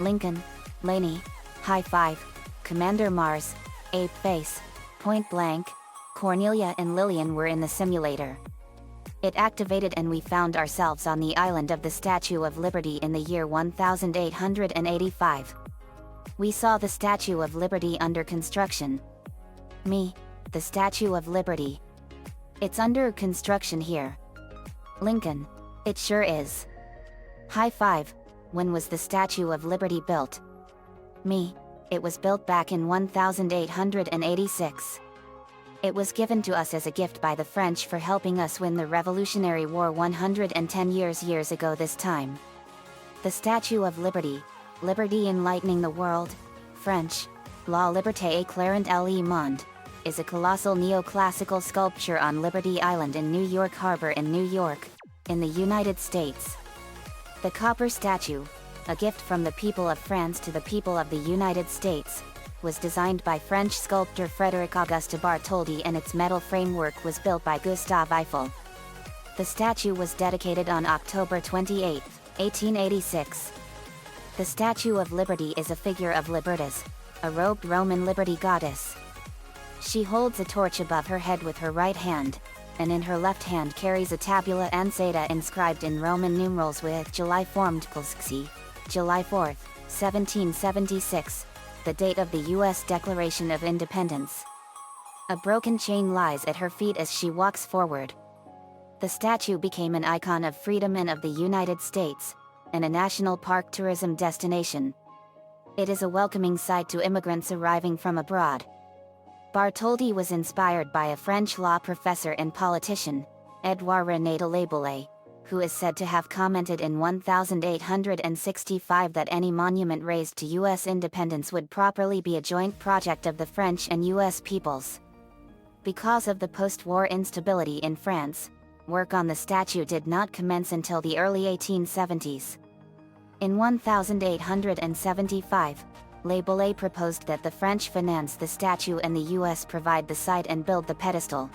Lincoln, Laney, High Five, Commander Mars, Ape Face, Point Blank, Cornelia and Lillian were in the simulator. It activated and we found ourselves on the island of the Statue of Liberty in the year 1885. We saw the Statue of Liberty under construction. Me, the Statue of Liberty. It's under construction here. Lincoln, it sure is. High Five, when was the Statue of Liberty built? Me, it was built back in 1886. It was given to us as a gift by the French for helping us win the Revolutionary War 110 years ago this time. The Statue of Liberty, Liberty enlightening the world, French, La Liberté éclairant le monde, is a colossal neoclassical sculpture on Liberty Island in New York Harbor in New York, in the United States. The copper statue, a gift from the people of France to the people of the United States, was designed by French sculptor Frédéric Auguste Bartholdi and its metal framework was built by Gustave Eiffel. The statue was dedicated on October 28, 1886. The Statue of Liberty is a figure of Libertas, a robed Roman liberty goddess. She holds a torch above her head with her right hand, and in her left hand carries a tabula ansata inscribed in Roman numerals with July formed Polski, July 4, 1776. The date of the U.S. Declaration of Independence. A broken chain lies at her feet as she walks forward. The statue became an icon of freedom and of the United States, and a national park tourism destination. It is a welcoming sight to immigrants arriving from abroad. Bartholdi was inspired by a French law professor and politician, Edouard René de Laboulaye, who is said to have commented in 1865 that any monument raised to U.S. independence would properly be a joint project of the French and U.S. peoples. Because of the post-war instability in France, work on the statue did not commence until the early 1870s. In 1875, Laboulaye proposed that the French finance the statue and the U.S. provide the site and build the pedestal.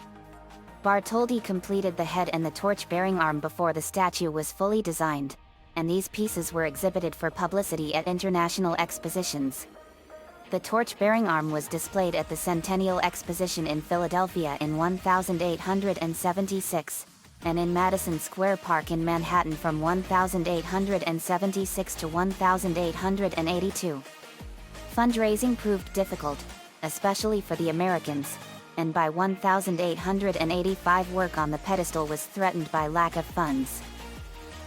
Bartholdi completed the head and the torch-bearing arm before the statue was fully designed, and these pieces were exhibited for publicity at international expositions. The torch-bearing arm was displayed at the Centennial Exposition in Philadelphia in 1876, and in Madison Square Park in Manhattan from 1876 to 1882. Fundraising proved difficult, especially for the Americans, and by 1885 work on the pedestal was threatened by lack of funds.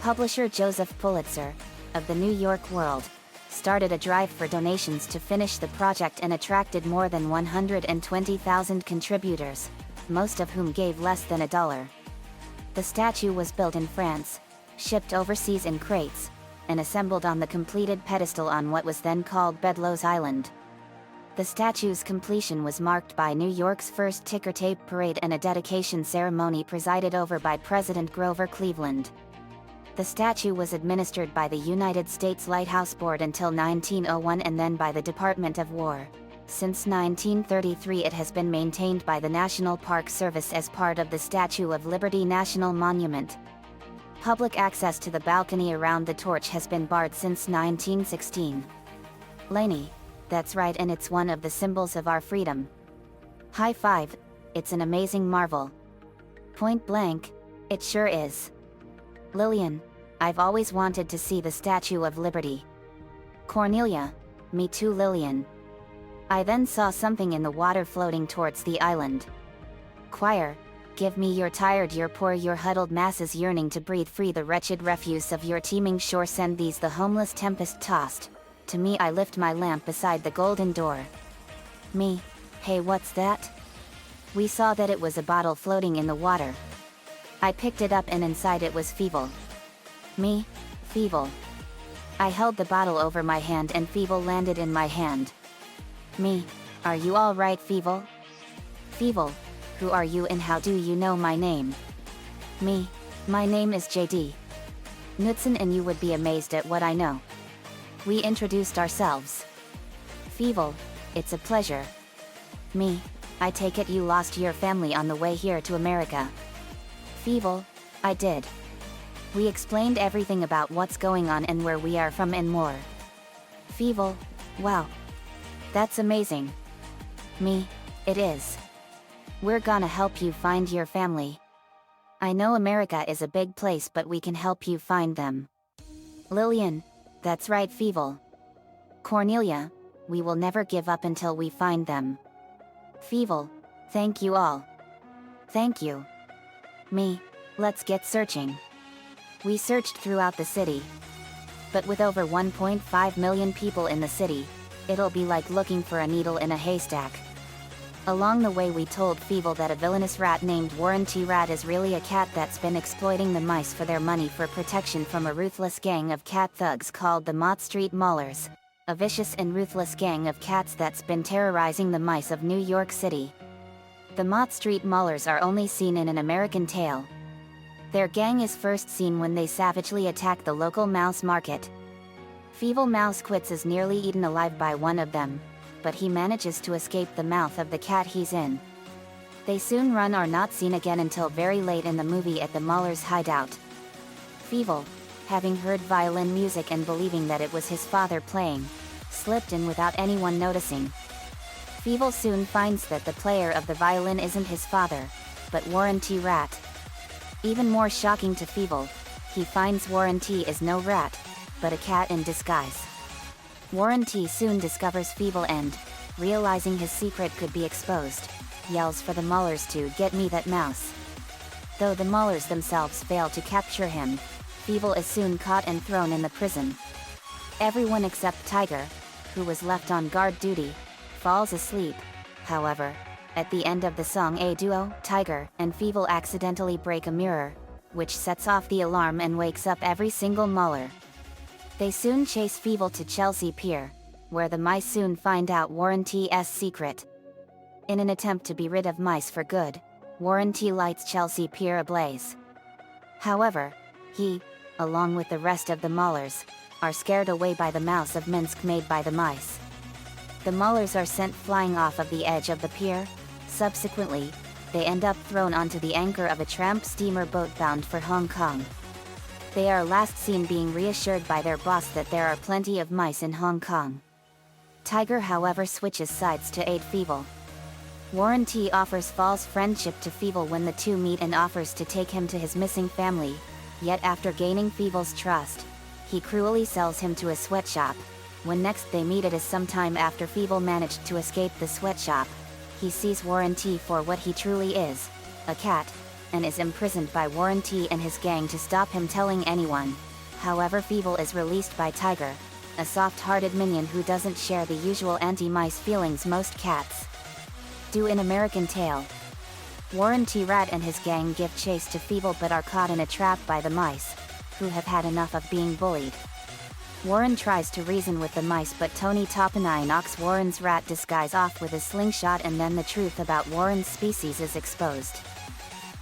Publisher Joseph Pulitzer, of the New York World, started a drive for donations to finish the project and attracted more than 120,000 contributors, most of whom gave less than $1. The statue was built in France, shipped overseas in crates, and assembled on the completed pedestal on what was then called Bedloes Island. The statue's completion was marked by New York's first ticker tape parade and a dedication ceremony presided over by President Grover Cleveland. The statue was administered by the United States Lighthouse Board until 1901 and then by the Department of War. Since 1933 it has been maintained by the National Park Service as part of the Statue of Liberty National Monument. Public access to the balcony around the torch has been barred since 1916. Laney. That's right, and it's one of the symbols of our freedom. High Five, it's an amazing marvel. Point Blank, it sure is. Lillian, I've always wanted to see the Statue of Liberty. Cornelia, me too Lillian. I then saw something in the water floating towards the island. Choir, give me your tired, your poor, your huddled masses yearning to breathe free the wretched refuse of your teeming shore, send these the homeless tempest tossed. To me I lift my lamp beside the golden door. Me, hey, what's that? We saw that it was a bottle floating in the water. I picked it up and inside it was Fievel. Me, Fievel. I held the bottle over my hand and Fievel landed in my hand. Me, are you all right, Fievel? Fievel, who are you and how do you know my name? Me, my name is JD Knudsen and you would be amazed at what I know. We introduced ourselves. Fievel, it's a pleasure. Me, I take it you lost your family on the way here to America. Fievel, I did. We explained everything about what's going on and where we are from and more. Feeble, wow. That's amazing. Me, it is. We're gonna help you find your family. I know America is a big place, but we can help you find them. Lillian, that's right, Feeble. Cornelia, we will never give up until we find them. Feeble, thank you all. Thank you. Me, let's get searching. We searched throughout the city. But with over 1.5 million people in the city, it'll be like looking for a needle in a haystack. Along the way we told Feeble that a villainous rat named Warren T. Rat is really a cat that's been exploiting the mice for their money for protection from a ruthless gang of cat thugs called the Mott Street Maulers, a vicious and ruthless gang of cats that's been terrorizing the mice of New York City. The Mott Street Maulers are only seen in an American tale. Their gang is first seen when they savagely attack the local mouse market. Feeble Mouse Quits is nearly eaten alive by one of them, but he manages to escape the mouth of the cat he's in. They soon run or not seen again until very late in the movie at the Maulers' hideout. Feeble, having heard violin music and believing that it was his father playing, slipped in without anyone noticing. Feeble soon finds that the player of the violin isn't his father, but Warren T. Rat. Even more shocking to Feeble, he finds Warren T. is no rat, but a cat in disguise. Warren T. soon discovers Feeble and, realizing his secret could be exposed, yells for the Maulers to get me that mouse. Though the Maulers themselves fail to capture him, Feeble is soon caught and thrown in the prison. Everyone except Tiger, who was left on guard duty, falls asleep. However, at the end of the song a duo, Tiger and Feeble accidentally break a mirror, which sets off the alarm and wakes up every single Mauler. They soon chase Feeble to Chelsea Pier, where the mice soon find out Warren T.'s secret. In an attempt to be rid of mice for good, Warren T. lights Chelsea Pier ablaze. However, he, along with the rest of the Maulers, are scared away by the mouse of Minsk made by the mice. The Maulers are sent flying off of the edge of the pier. Subsequently, they end up thrown onto the anchor of a tramp steamer boat bound for Hong Kong. They are last seen being reassured by their boss that there are plenty of mice in Hong Kong. Tiger, however, switches sides to aid Feeble. Warren T. offers false friendship to Feeble when the two meet and offers to take him to his missing family, yet after gaining Feeble's trust, he cruelly sells him to a sweatshop. When next they meet, it is some time after Feeble managed to escape the sweatshop. He sees Warren T. for what he truly is, a cat, and is imprisoned by Warren T. and his gang to stop him telling anyone. However, Feeble is released by Tiger, a soft-hearted minion who doesn't share the usual anti-mice feelings most cats do in American Tale. Warren T. Rat and his gang give chase to Feeble but are caught in a trap by the mice, who have had enough of being bullied. Warren tries to reason with the mice, but Tony Topanai knocks Warren's rat disguise off with a slingshot, and then the truth about Warren's species is exposed.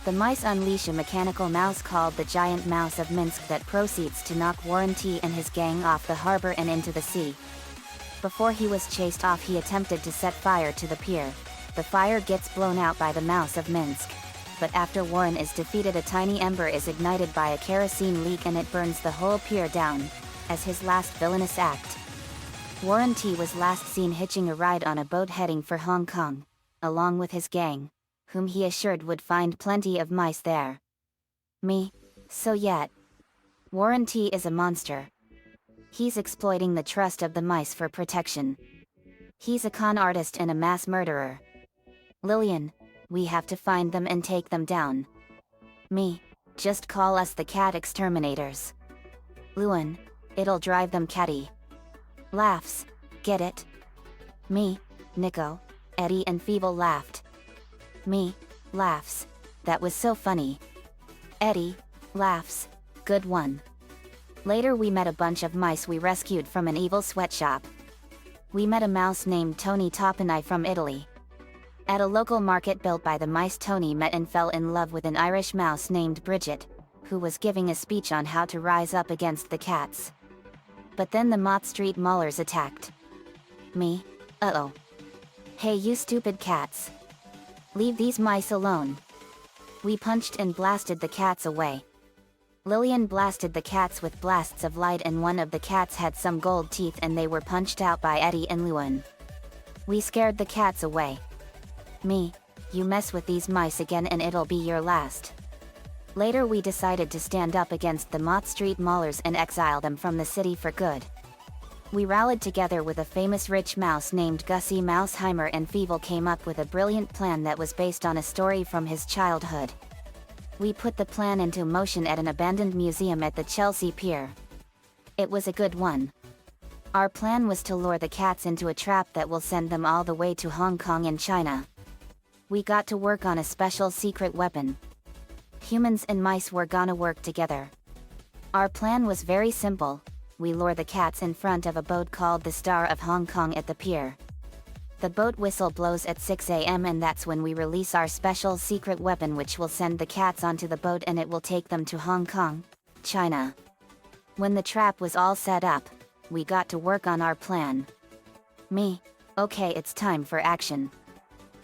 The mice unleash a mechanical mouse called the Giant Mouse of Minsk that proceeds to knock Warren T. and his gang off the harbor and into the sea. Before he was chased off, he attempted to set fire to the pier. The fire gets blown out by the Mouse of Minsk. But after Warren is defeated, a tiny ember is ignited by a kerosene leak and it burns the whole pier down, as his last villainous act. Warren T. was last seen hitching a ride on a boat heading for Hong Kong, along with his gang, whom he assured would find plenty of mice there. Me, so yet. Warren T. is a monster. He's exploiting the trust of the mice for protection. He's a con artist and a mass murderer. Lillian, we have to find them and take them down. Me, just call us the cat exterminators. Luan, it'll drive them catty. Laughs, get it? Me, Nico, Eddie and Feeble laughed. Me, laughs, that was so funny. Eddie, laughs, good one. Later we met a bunch of mice we rescued from an evil sweatshop. We met a mouse named Tony Topanai from Italy. At a local market built by the mice, Tony met and fell in love with an Irish mouse named Bridget, who was giving a speech on how to rise up against the cats. But then the Mott Street Maulers attacked. Me, uh-oh. Hey you stupid cats. Leave these mice alone. We punched and blasted the cats away. Lillian blasted the cats with blasts of light, and one of the cats had some gold teeth and they were punched out by Eddie and Luan. We scared the cats away. Me, you mess with these mice again and it'll be your last. Later we decided to stand up against the Mott Street Maulers and exile them from the city for good. We rallied together with a famous rich mouse named Gussie Mouseheimer, and Fievel came up with a brilliant plan that was based on a story from his childhood. We put the plan into motion at an abandoned museum at the Chelsea Pier. It was a good one. Our plan was to lure the cats into a trap that will send them all the way to Hong Kong and China. We got to work on a special secret weapon. Humans and mice were gonna work together. Our plan was very simple. We lure the cats in front of a boat called the Star of Hong Kong at the pier. The boat whistle blows at 6 a.m. and that's when we release our special secret weapon, which will send the cats onto the boat and it will take them to Hong Kong, China. When the trap was all set up, we got to work on our plan. Me, okay, it's time for action.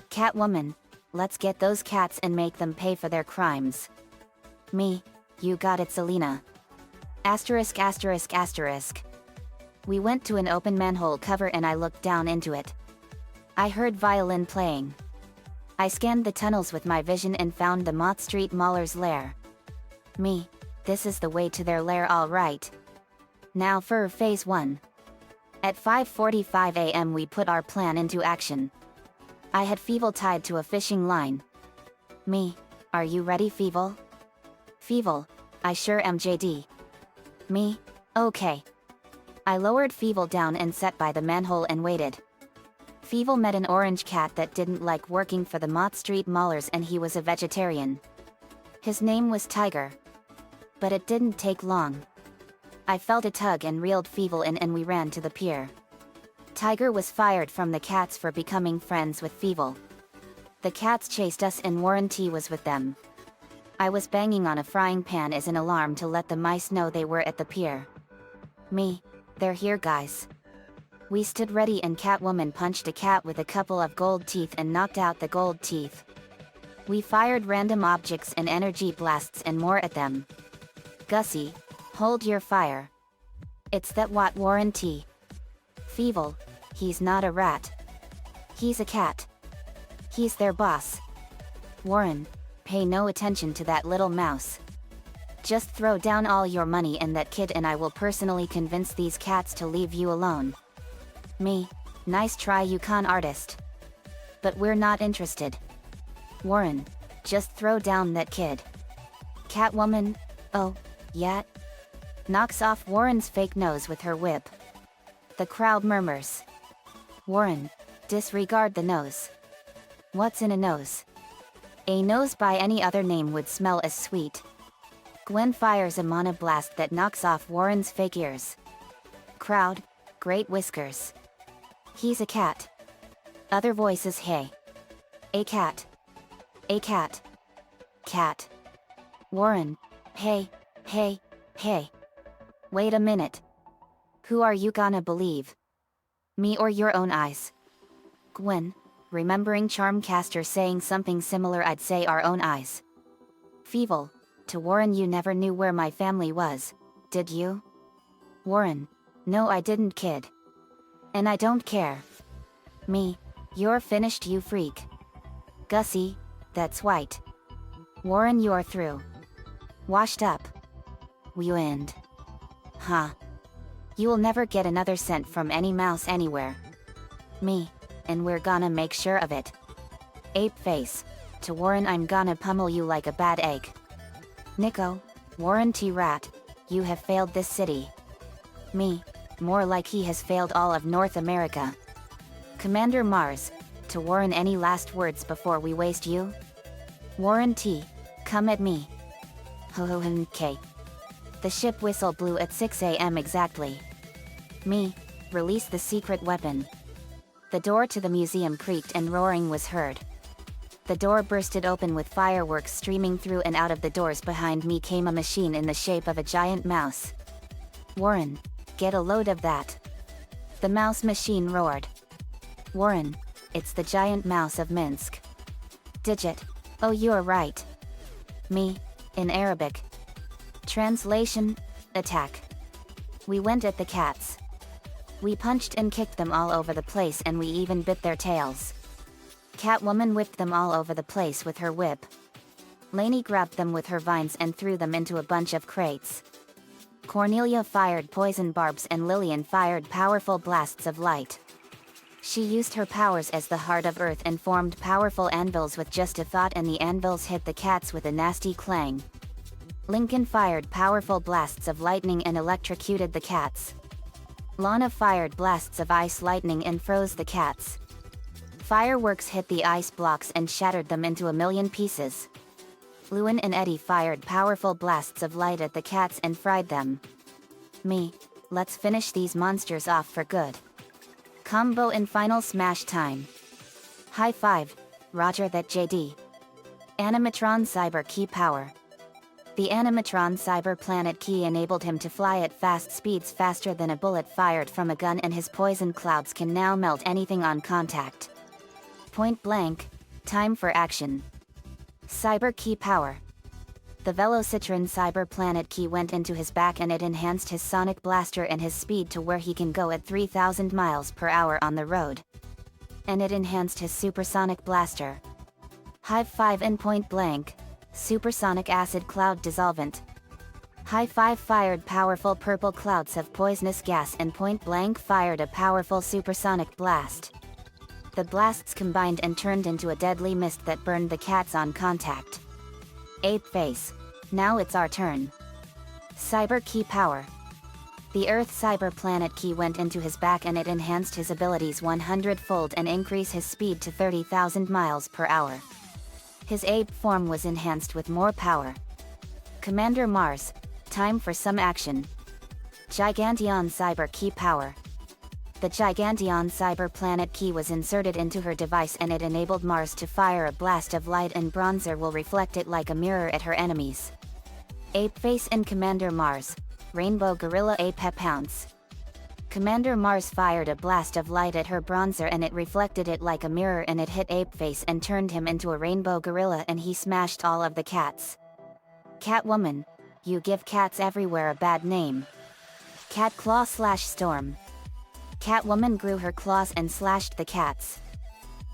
Catwoman, let's get those cats and make them pay for their crimes. Me, you got it, Selena. Asterisk asterisk asterisk. We went to an open manhole cover and I looked down into it. I heard violin playing. I scanned the tunnels with my vision and found the Mott Street Maulers' lair. Me, this is the way to their lair, all right. Now for phase 1. At 5:45 a.m. we put our plan into action. I had Fievel tied to a fishing line. Me, are you ready, Fievel? Fievel, I sure am, JD. Me, okay. I lowered Fievel down and sat by the manhole and waited. Fievel met an orange cat that didn't like working for the Mott Street Maulers and he was a vegetarian. His name was Tiger. But it didn't take long. I felt a tug and reeled Fievel in and we ran to the pier. Tiger was fired from the cats for becoming friends with Fievel. The cats chased us and Warren T was with them. I was banging on a frying pan as an alarm to let the mice know they were at the pier. Me, they're here, guys. We stood ready and Catwoman punched a cat with a couple of gold teeth and knocked out the gold teeth. We fired random objects and energy blasts and more at them. Gussie, hold your fire. It's that what, Warren T. Fievel, he's not a rat. He's a cat. He's their boss. Warren, pay no attention to that little mouse. Just throw down all your money and that kid and I will personally convince these cats to leave you alone. Me, nice try, you con artist. But we're not interested. Warren, just throw down that kid. Catwoman, oh, yeah? Knocks off Warren's fake nose with her whip. The crowd murmurs. Warren, disregard the nose. What's in a nose? A nose by any other name would smell as sweet. Gwen fires a mana blast that knocks off Warren's fake ears. Crowd, great whiskers. He's a cat. Other voices, hey. A cat. A cat. Cat. Warren, hey, hey, hey. Wait a minute. Who are you gonna believe? Me or your own eyes? Gwen, remembering Charmcaster saying something similar, I'd say our own eyes. Fievel, to Warren, you never knew where my family was, did you? Warren, no I didn't, kid. And I don't care. Me, you're finished, you freak. Gussie, that's white. Warren, you're through. Washed up. We end. Huh. You'll never get another cent from any mouse anywhere. Me, and we're gonna make sure of it. Ape face, to Warren, I'm gonna pummel you like a bad egg. Nico, Warren T. Rat, you have failed this city. Me, more like he has failed all of North America. Commander Mars, to Warren, any last words before we waste you? Warren T, come at me. Ho-ho-hum-K. The ship whistle blew at 6 a.m. exactly. Me, release the secret weapon. The door to the museum creaked and roaring was heard. The door bursted open with fireworks streaming through, and out of the doors behind me came a machine in the shape of a giant mouse. Warren, get a load of that. The mouse machine roared. Warren, it's the giant mouse of Minsk. Digit, oh you're right. Me, in Arabic. Translation: attack. We went at the cats. We punched and kicked them all over the place, and we even bit their tails. Catwoman whipped them all over the place with her whip. Lainey grabbed them with her vines and threw them into a bunch of crates. Cornelia fired poison barbs and Lillian fired powerful blasts of light. She used her powers as the heart of Earth and formed powerful anvils with just a thought, and the anvils hit the cats with a nasty clang. Lincoln fired powerful blasts of lightning and electrocuted the cats. Lana fired blasts of ice lightning and froze the cats. Fireworks hit the ice blocks and shattered them into a million pieces. Lewin and Eddie fired powerful blasts of light at the cats and fried them. Me, let's finish these monsters off for good. Combo and final smash time. High five, Roger that JD. Animatron Cyber Key Power. The Animatron Cyber Planet Key enabled him to fly at fast speeds, faster than a bullet fired from a gun, and his poison clouds can now melt anything on contact. Point blank, time for action. Cyber Key Power. The Velocitron Cyber Planet Key went into his back, and it enhanced his sonic blaster and his speed to where he can go at 3,000 miles per hour on the road. And it enhanced his supersonic blaster. High five and point blank. Supersonic acid cloud dissolvent. High five fired powerful purple clouds of poisonous gas, and point blank fired a powerful supersonic blast. The blasts combined and turned into a deadly mist that burned the cats on contact. Ape face. Now it's our turn. Cyber Key Power. The Earth Cyber Planet Key went into his back, and it enhanced his abilities 100-fold and increased his speed to 30,000 miles per hour. His ape form was enhanced with more power. Commander Mars, time for some action. Giganteon Cyber Key Power. The Giganteon Cyber Planet Key was inserted into her device, and it enabled Mars to fire a blast of light, and Bronzer will reflect it like a mirror at her enemies. Ape Face and Commander Mars, Rainbow Gorilla Ape Pounce. Commander Mars fired a blast of light at her Bronzer, and it reflected it like a mirror, and it hit Apeface and turned him into a rainbow gorilla, and he smashed all of the cats. Catwoman, you give cats everywhere a bad name. Cat Claw / Storm. Catwoman grew her claws and slashed the cats.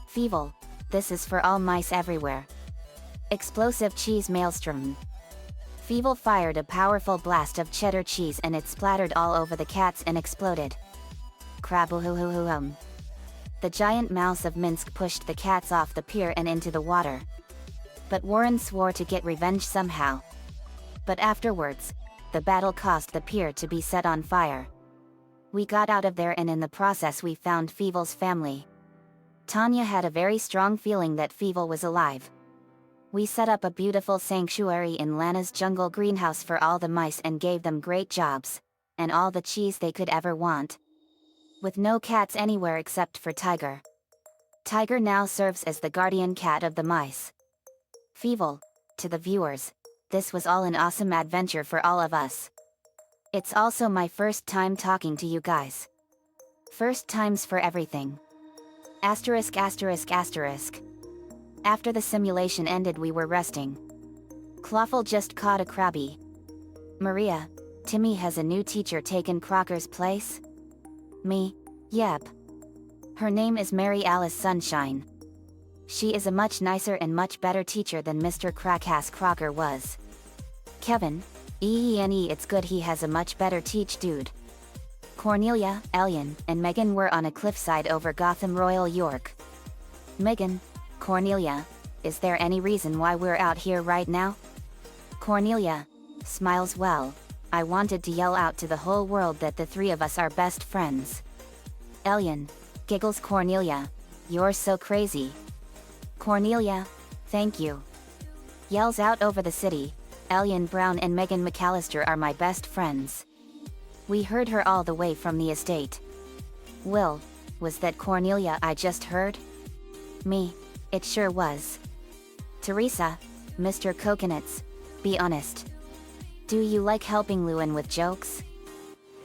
Feeble, this is for all mice everywhere. Explosive Cheese Maelstrom. Feeble fired a powerful blast of cheddar cheese, and it splattered all over the cats and exploded. Krabuhuhuhum. The giant mouse of Minsk pushed the cats off the pier and into the water. But Warren swore to get revenge somehow. But afterwards, the battle caused the pier to be set on fire. We got out of there, and in the process we found Feeble's family. Tanya had a very strong feeling that Feeble was alive. We set up a beautiful sanctuary in Lana's jungle greenhouse for all the mice and gave them great jobs, and all the cheese they could ever want. With no cats anywhere except for Tiger. Tiger now serves as the guardian cat of the mice. Feeble, to the viewers, this was all an awesome adventure for all of us. It's also my first time talking to you guys. First times for everything. Asterisk asterisk asterisk. After the simulation ended, we were resting. Clawful just caught a crabby. Maria, Timmy has a new teacher taken Crocker's place? Me, yep. Her name is Mary Alice Sunshine. She is a much nicer and much better teacher than Mr. Crackass Crocker was. Kevin, it's good he has a much better teach dude. Cornelia, Elian, and Megan were on a cliffside over Gotham Royal York. Megan, Cornelia, is there any reason why we're out here right now? Cornelia, smiles, well, I wanted to yell out to the whole world that the three of us are best friends. Elian, giggles Cornelia, you're so crazy. Cornelia, thank you. Yells out over the city, Elian Brown and Megan McAllister are my best friends. We heard her all the way from the estate. Will, was that Cornelia I just heard? Me, it sure was. Teresa, Mr. Coconuts, be honest. Do you like helping Lewin with jokes?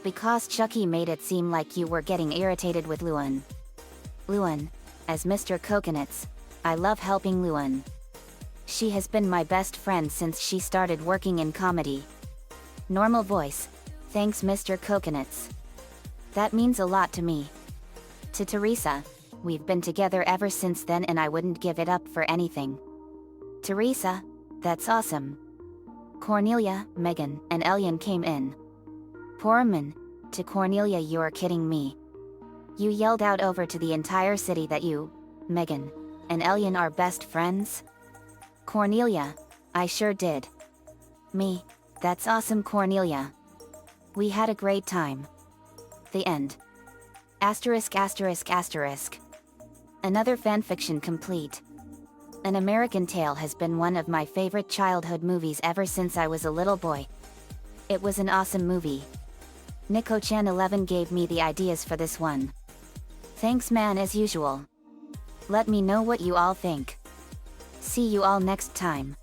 Because Chucky made it seem like you were getting irritated with Lewin. Lewin, as Mr. Coconuts, I love helping Lewin. She has been my best friend since she started working in comedy. Normal voice. Thanks Mr. Coconuts. That means a lot to me. To Teresa. We've been together ever since then and I wouldn't give it up for anything. Teresa. That's awesome. Cornelia, Megan, and Elian came in. Poorman. To Cornelia, you're kidding me. You yelled out over to the entire city that you, Megan, and Elian are best friends? Cornelia. I sure did. Me. That's awesome Cornelia. We had a great time. The end. Asterisk asterisk asterisk. Another fanfiction complete. An American Tale has been one of my favorite childhood movies ever since I was a little boy. It was an awesome movie. Nico-chan 11 gave me the ideas for this one. Thanks man as usual. Let me know what you all think. See you all next time.